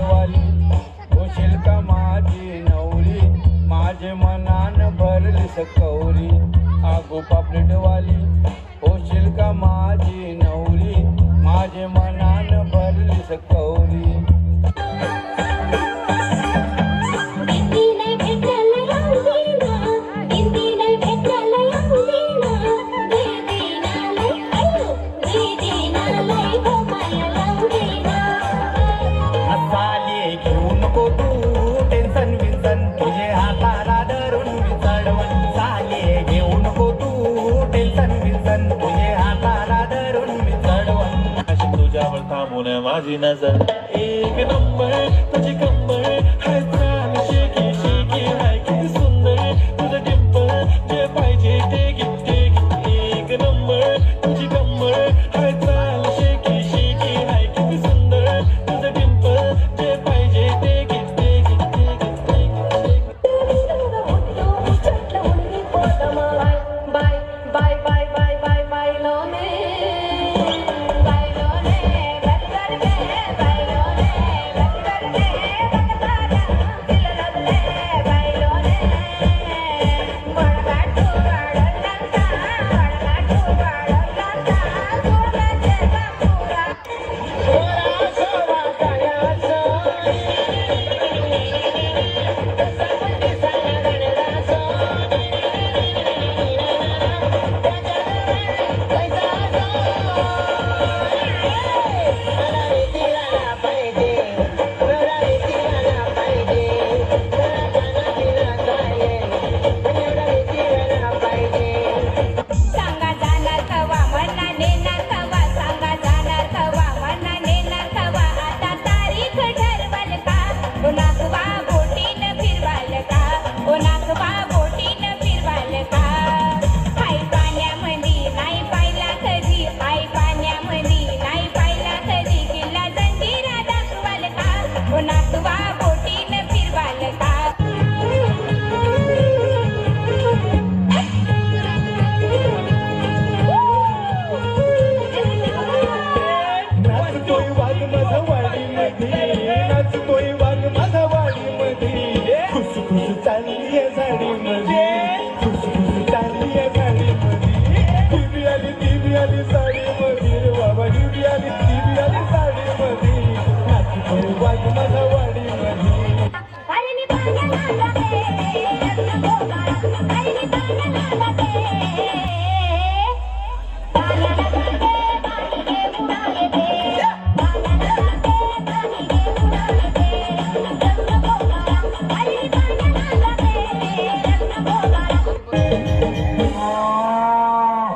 पापलेटवाली होशील का माझी नवरी माझे मनान भरली सकवरी आगो पापलेटवाली होशील का माझी नवरी माझे मनान भरली सकवरी माझी नजर एक नंबर तुझी कंबर हाय चाल शेकी शेकी हाय किती सुंदर तुझं डिंपल जे पाहिजे ते घे एक नंबर तुझी कंबर हाय चाल शेकी शेकी हाय किती सुंदर तुझं डिंपल जे पाहिजे ते घे bye bye bye bye bye लोने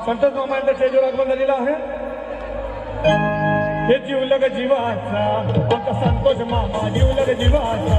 संतोष मामांच्या स्टेजवर आगमन झालेलं आहे हे जीवलग जीवाचा आमचा संतोष मामा जीवलग जीवाचा